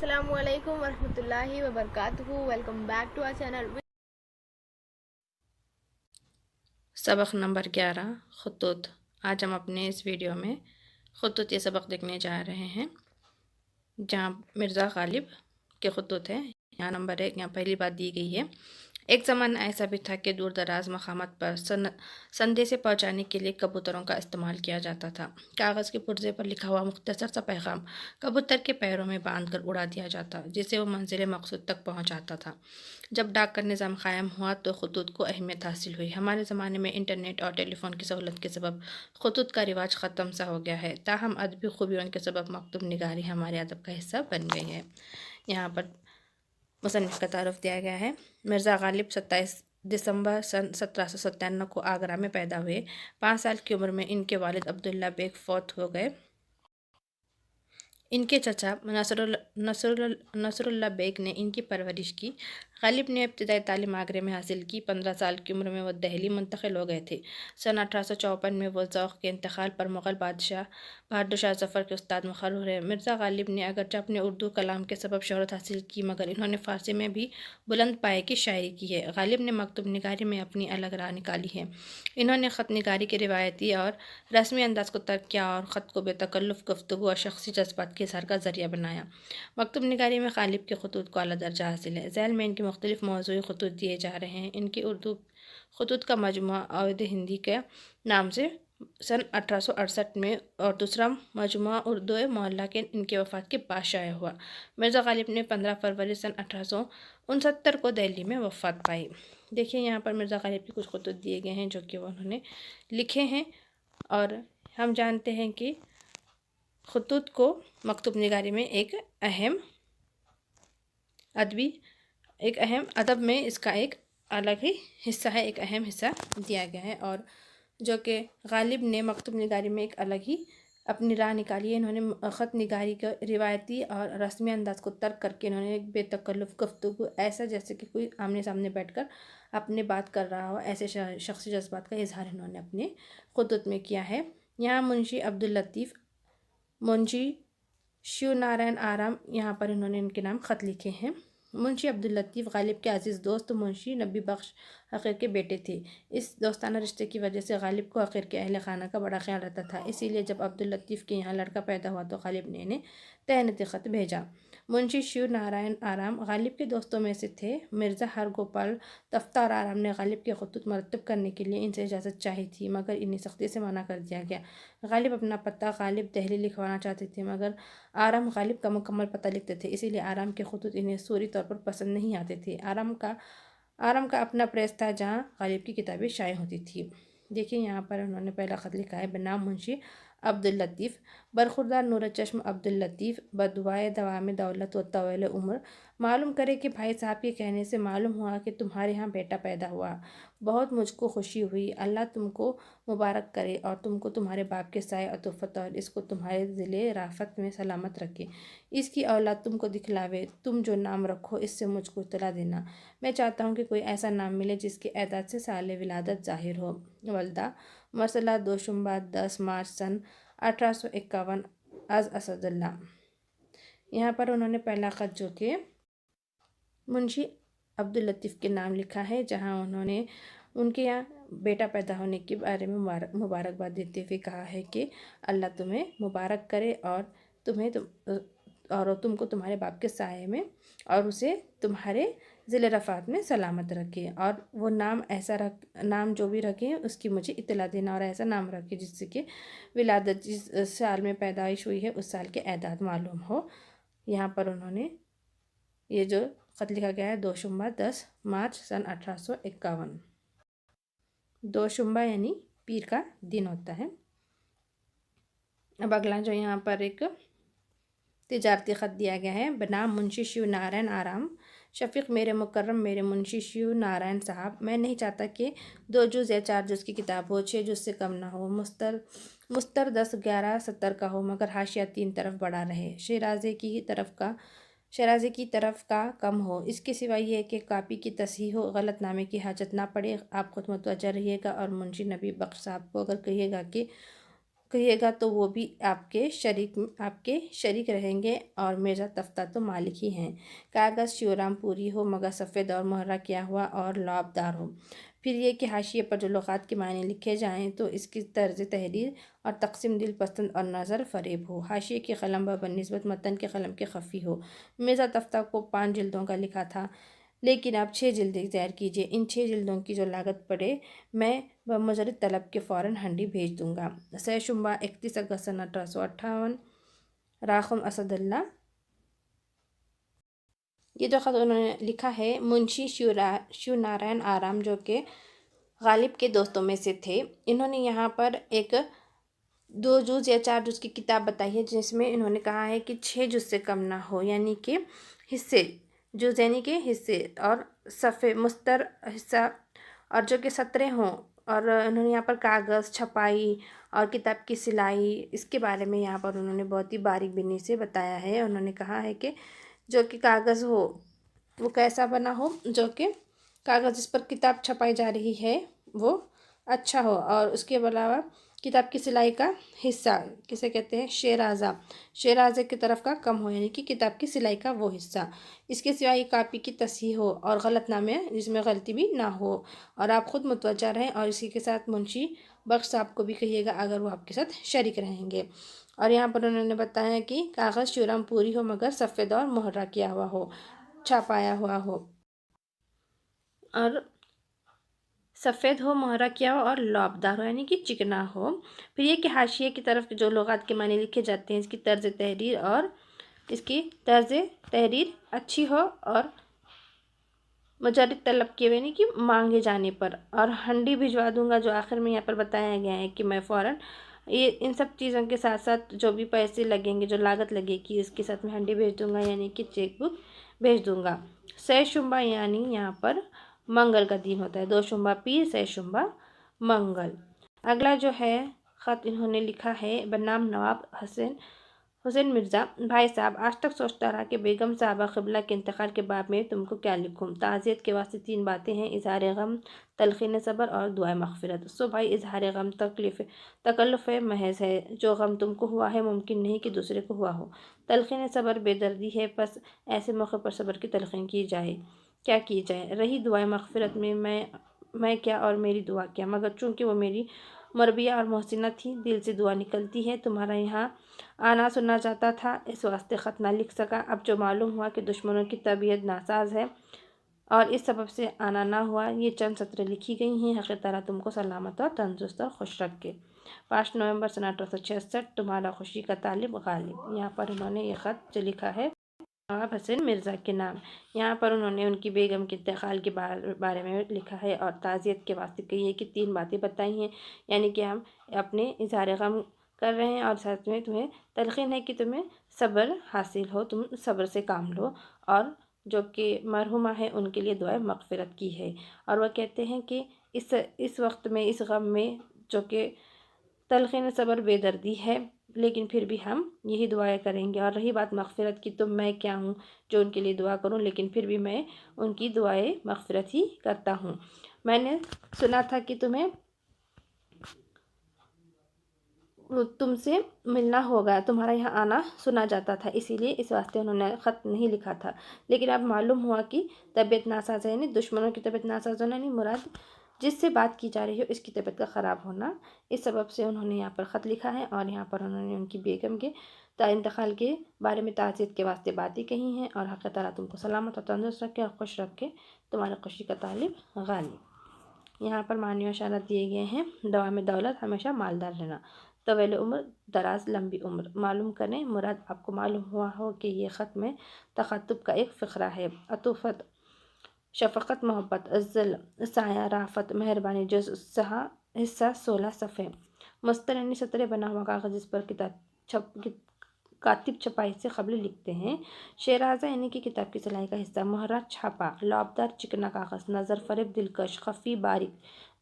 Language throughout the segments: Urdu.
السلام علیکم ورحمۃ اللہ وبرکاتہ. Welcome back to our channel. سبق نمبر 11 خطوط. آج ہم اپنے اس ویڈیو میں خطوط یہ سبق دیکھنے جا رہے ہیں جہاں مرزا غالب کے خطوط ہیں. یہاں نمبر 1 یہاں پہلی بات دی گئی ہے. ایک زمانہ ایسا بھی تھا کہ دور دراز مقامات پر سندیسے پہنچانے کے لیے کبوتروں کا استعمال کیا جاتا تھا. کاغذ کے پرزے پر لکھا ہوا مختصر سا پیغام کبوتر کے پیروں میں باندھ کر اڑا دیا جاتا جسے وہ منزل مقصود تک پہنچاتا تھا. جب ڈاک کا نظام قائم ہوا تو خطوط کو اہمیت حاصل ہوئی. ہمارے زمانے میں انٹرنیٹ اور ٹیلی فون کی سہولت کے سبب خطوط کا رواج ختم سا ہو گیا ہے، تاہم ادبی خوبیوں کے سبب مکتوب نگاری ہمارے ادب کا حصہ بن گئی ہے. یہاں پر مصنف کا تعارف دیا گیا ہے. مرزا غالب 27 دسمبر سن 1797 کو آگرہ میں پیدا ہوئے. 5 سال کی عمر میں ان کے والد عبداللہ بیگ فوت ہو گئے. ان کے چچا نصر اللہ بیگ نے ان کی پرورش کی. غالب نے ابتدائی تعلیم آگرے میں حاصل کی. 15 سال کی عمر میں وہ دہلی منتقل ہو گئے تھے. سن 1854 میں وہ ذوق کے انتقال پر مغل بادشاہ بہادر شاہ ظفر کے استاد مقرر ہوئے. مرزا غالب نے اگرچہ اپنے اردو کلام کے سبب شہرت حاصل کی مگر انہوں نے فارسی میں بھی بلند پائے کی شاعری کی ہے. غالب نے مکتوب نگاری میں اپنی الگ راہ نکالی ہے. انہوں نے خط نگاری کے روایتی اور رسمی انداز کو ترک کیا اور خط کو بے تکلف گفتگو اور شخصی جذبات کے اظہار کا ذریعہ بنایا. مکتوب نگاری میں غالب کے خطوط کو اعلیٰ درجہ حاصل ہے. ذیل میں ان کے مختلف موضوعی خطوط دیے جا رہے ہیں. ان کی اردو خطوط کا مجموعہ عود ہندی کے نام سے سن 1868 میں اور دوسرا مجموعہ اردو معلیٰ کے ان کی وفات کے بعد شائع ہوا. مرزا غالب نے 15 فروری سن 1869 کو دہلی میں وفات پائی. دیکھیے یہاں پر مرزا غالب کے کچھ خطوط دیے گئے ہیں جو کہ انہوں نے لکھے ہیں اور ہم جانتے ہیں کہ خطوط کو مکتوب نگاری میں ایک اہم ادب میں اس کا ایک الگ ہی حصہ ہے، ایک اہم حصہ دیا گیا ہے اور جو کہ غالب نے مکتوب نگاری میں ایک الگ ہی اپنی راہ نکالی ہے. انہوں نے خط نگاری کا روایتی اور رسمی انداز کو ترک کر کے انہوں نے ایک بے تکلف گفتگو ایسا جیسے کہ کوئی آمنے سامنے بیٹھ کر اپنے بات کر رہا ہو ایسے شخصی جذبات کا اظہار انہوں نے اپنے خطوط میں کیا ہے. یہاں منشی شیو نارائن آرام یہاں پر انہوں نے ان کے نام خط لکھے ہیں. منشی عبداللطیف غالب کے عزیز دوست منشی نبی بخش حقیر کے بیٹے تھے. اس دوستانہ رشتے کی وجہ سے غالب کو حقیر کے اہل خانہ کا بڑا خیال رہتا تھا. اسی لیے جب عبداللطیف کے یہاں لڑکا پیدا ہوا تو غالب نے انہیں تہنیتی خط بھیجا. منشی شیو نارائن آرام غالب کے دوستوں میں سے تھے. مرزا ہر گوپال دفتار آرام نے غالب کے خطوط مرتب کرنے کے لیے ان سے اجازت چاہی تھی مگر انہیں سختی سے منع کر دیا گیا. غالب اپنا پتہ غالب دہلی لکھوانا چاہتے تھے مگر آرام غالب کا مکمل پتہ لکھتے تھے، اسی لیے آرام کے خطوط انہیں سوری طور پر پسند نہیں آتے تھے. آرام کا اپنا پریس تھا جہاں غالب کی کتابیں شائع ہوتی تھیں. دیکھیں یہاں پر انہوں نے پہلا خط لکھا ہے بنام منشی عبداللطیف. برخوردار نور چشم عبداللطیف بدعائے دوام دولت و طویل عمر. معلوم کرے کہ بھائی صاحب کے کہنے سے معلوم ہوا کہ تمہارے ہاں بیٹا پیدا ہوا. بہت مجھ کو خوشی ہوئی. اللہ تم کو مبارک کرے اور تم کو تمہارے باپ کے سائے عطوفت اور اس کو تمہارے ذل رافت میں سلامت رکھے. اس کی اولاد تم کو دکھلاوے. تم جو نام رکھو اس سے مجھ کو اطلاع دینا. میں چاہتا ہوں کہ کوئی ایسا نام ملے جس کے اعداد سے سال ولادت ظاہر ہو. والدہ مرسلہ دوشنبہ 10 مارچ سن 1851 از اسد اللہ. یہاں پر انہوں نے پہلا خط جو کہ منشی عبداللطیف کے نام لکھا ہے جہاں انہوں نے ان کے یہاں بیٹا پیدا ہونے کے بارے میں مبارکباد دیتے ہوئے کہا ہے کہ اللہ تمہیں مبارک کرے اور تم کو تمہارے باپ کے سائے میں اور اسے تمہارے ذل رفعت میں سلامت رکھے اور وہ نام جو بھی رکھے اس کی مجھے اطلاع دینا اور ایسا نام رکھے جس سے کہ ولادت جس سال میں پیدائش ہوئی ہے اس سال کے اعداد معلوم ہو. یہاں پر انہوں نے یہ جو خط لکھا گیا ہے دوشنبہ 10 مارچ سن 1851. دوشنبہ یعنی پیر کا دن ہوتا ہے. اب اگلا جو یہاں پر ایک تجارتی خط دیا گیا ہے بنام منشی شیو نارائن آرام. شفیق میرے مکرم میرے منشی شیو نارائن صاحب، میں نہیں چاہتا کہ 2 جز یا 4 جز کی کتاب ہو، 6 جز سے کم نہ ہو، مستر 10 11 70 کا ہو مگر حاشیہ 3 طرف بڑا رہے، شیرازے کی طرف کا کم ہو. اس کے سوا یہ کہ کاپی کی تصحیح ہو، غلط نامے کی حاجت نہ پڑے. آپ خود متوجہ رہیے گا اور منشی نبی بخش صاحب کو اگر کہیے گا کہ کہیے گا تو وہ بھی آپ کے شریک رہیں گے، اور مرزا تفتہ تو مالک ہی ہیں۔ کاغذ شیورام پوری ہو مگر سفید اور مہرہ کیا ہوا اور لعابدار ہو۔ پھر یہ کہ حاشیے پر جو لغات کے معنی لکھے جائیں تو اس کی طرز تحریر اور تقسیم دل پسند اور نظر فریب ہو۔ حاشیے کی قلم بنسبت متن کے قلم کے خفی ہو۔ مرزا تفتہ کو 5 جلدوں کا لکھا تھا، لیکن آپ 6 جلد اختیار کیجیے۔ ان 6 جلدوں کی جو لاگت پڑے میں بمجرد طلب کے فوراً ہنڈی بھیج دوں گا۔ سہ شنبہ 31 اگست سن 1858 راکھم اسد اللہ۔ یہ جو خط انہوں نے لکھا ہے منشی شیو نارائن آرام، جو کہ غالب کے دوستوں میں سے تھے، انہوں نے یہاں پر ایک 2 جز یا 4 جز کی کتاب بتائی ہے، جس میں انہوں نے کہا ہے کہ 6 جز سے کم نہ ہو، یعنی کہ حصے، جز یعنی کہ حصے، اور صفحے مستر حصہ، اور جو کہ سطریں ہوں۔ اور انہوں نے یہاں پر کاغذ، چھپائی اور کتاب کی سلائی، اس کے بارے میں یہاں پر انہوں نے بہت ہی باریک بینی سے بتایا ہے۔ انہوں نے کہا ہے کہ جو کہ کاغذ ہو وہ کیسا بنا ہو، جو کہ کاغذ جس پر کتاب چھپائی جا رہی ہے وہ اچھا ہو، اور اس کے علاوہ کتاب کی سلائی کا حصہ کسے کہتے ہیں، شیرازہ، شیرازے کی طرف کا کم ہو، یعنی کہ کتاب کی سلائی کا وہ حصہ۔ اس کے سوا یہ کاپی کی تصحیح ہو اور غلط نامے جس میں غلطی بھی نہ ہو، اور آپ خود متوجہ رہیں، اور اسی کے ساتھ منشی بخش صاحب کو بھی کہیے گا اگر وہ آپ کے ساتھ شریک رہیں گے۔ اور یہاں پر انہوں نے بتایا کہ کاغذ شیورام پوری ہو مگر سفید اور مہرہ کیا ہوا ہو، چھپایا ہوا ہو، اور سفید ہو، مہرہ کیا ہو اور لعابدار ہو، یعنی کہ چکنا ہو۔ پھر یہ کہ حاشیے کی طرف جو لغات کے معنی لکھے جاتے ہیں اس کی طرز تحریر اچھی ہو اور مجرد طلب کیے، یعنی کہ مانگے جانے پر، اور ہنڈی بھجوا دوں گا، جو آخر میں یہاں پر بتایا گیا ہے کہ میں فوراً یہ ان سب چیزوں کے ساتھ ساتھ جو بھی پیسے لگیں گے، جو لاگت لگے گی، اس کے ساتھ میں ہنڈی بھیج دوں گا، یعنی کہ چیک بک بھیج دوں گا۔ سہ شنبہ یعنی یہاں پر منگل کا دن ہوتا ہے، 2 شنبہ پیر، سہ شنبہ منگل۔ اگلا جو ہے خط انہوں نے لکھا ہے بنام نواب حسین مرزا، بھائی صاحب، آج تک سوچتا رہا کہ بیگم صاحبہ قبلہ کے انتقال کے باب میں تم کو کیا لکھوں۔ تعزیت کے واسطے 3 باتیں ہیں: اظہار غم، تلقین صبر اور دعائے مغفرت۔ سو بھائی، اظہار غم تکلف محض ہے، جو غم تم کو ہوا ہے ممکن نہیں کہ دوسرے کو ہوا ہو۔ تلقین صبر بے دردی ہے، پس ایسے موقع پر صبر کی تلقین کیا کی جائے۔ رہی دعائے مغفرت میں کیا اور میری دعا کیا، مگر چونکہ وہ میری مربیہ اور محسنہ تھی، دل سے دعا نکلتی ہے۔ تمہارا یہاں آنا سننا چاہتا تھا، اس واسطے خط نہ لکھ سکا۔ اب جو معلوم ہوا کہ دشمنوں کی طبیعت ناساز ہے اور اس سبب سے آنا نہ ہوا، یہ چند سطریں لکھی گئی ہیں۔ حق تعالیٰ تم کو سلامت اور تندرست اور خوش رکھے۔ 5 نومبر سن 1866 تمہارا خوشی کا طالب غالب۔ یہاں پر انہوں نے یہ خط جو لکھا ہے نواب حسین مرزا کے نام، یہاں پر انہوں نے ان کی بیگم کے انتقال کے بارے میں لکھا ہے، اور تعزیت کے واسطے کہیے کہ 3 باتیں بتائی ہیں، یعنی کہ ہم اپنے اظہار غم کر رہے ہیں، اور ساتھ میں تمہیں تلقین ہے کہ تمہیں صبر حاصل ہو، تم صبر سے کام لو، اور جو کہ مرحومہ ہے ان کے لیے دعائے مغفرت کی ہے۔ اور وہ کہتے ہیں کہ اس وقت میں، اس غم میں، جو کہ تلقین صبر بے دردی ہے، لیکن پھر بھی ہم یہی دعائیں کریں گے۔ اور رہی بات مغفرت کی، تو میں کیا ہوں جو ان کے لیے دعا کروں، لیکن پھر بھی میں ان کی دعائیں مغفرت ہی کرتا ہوں۔ میں نے سنا تھا کہ تم سے ملنا ہوگا، تمہارا یہاں آنا سنا جاتا تھا، اسی لیے اس واسطے انہوں نے خط نہیں لکھا تھا، لیکن اب معلوم ہوا کہ طبیعت ناساز ہے، یعنی دشمنوں کی طبیعت ناساز ہونا نہیں مراد جس سے بات کی جا رہی ہو اس کی طبیعت کا خراب ہونا، اس سبب سے انہوں نے یہاں پر خط لکھا ہے، اور یہاں پر انہوں نے ان کی بیگم کے انتقال کے بارے میں تعزیت کے واسطے باتیں کہی ہیں، اور حق تعالیٰ تم کو سلامت اور تندرست رکھے اور خوش رکھے، تمہارے خوشی کا طالب غالب۔ یہاں پر معنی و اشارات دیے گئے ہیں: دوام دولت، ہمیشہ مالدار رہنا، طویل عمر، دراز لمبی عمر۔ معلوم کریں، مراد آپ کو معلوم ہوا ہو کہ یہ خط میں تخاطب کا ایک فقرہ ہے: عطوفت، شفقت، محبت، عزل، سایہ، رافت، مہربانی۔ جز حصہ 16 صفحے۔ مستر یعنی سطریں بنا ہوا کاغذ جس پر کاتب چھپائی سے قبل لکھتے ہیں۔ شیرازہ یعنی کہ کتاب کی سلائی کا حصہ۔ مہرہ، چھاپا۔ لعابدار، چکنا کاغذ، نظر فریب، دلکش، خفی، باریک،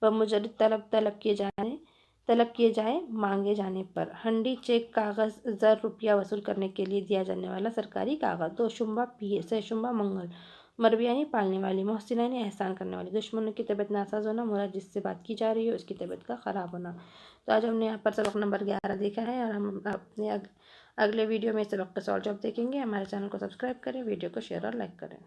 بمجرد طلب کیے جائے، مانگے جانے پر۔ ہنڈی، چیک، کاغذ، زر، روپیہ وصول کرنے کے لیے دیا جانے والا سرکاری کاغذ۔ 2 شنبہ پیر، سہ شنبہ منگل، مربیانی پالنے والی، محسنین احسان کرنے والی، دشمنوں کی طبیعت ناساز ہونا، مراد جس سے بات کی جا رہی ہے اس کی طبیعت کا خراب ہونا۔ تو آج ہم نے یہاں پر سبق نمبر 11 دیکھا ہے، اور ہم اپنے اگلے ویڈیو میں سبق کا سالو جواب دیکھیں گے۔ ہمارے چینل کو سبسکرائب کریں، ویڈیو کو شیئر اور لائک کریں۔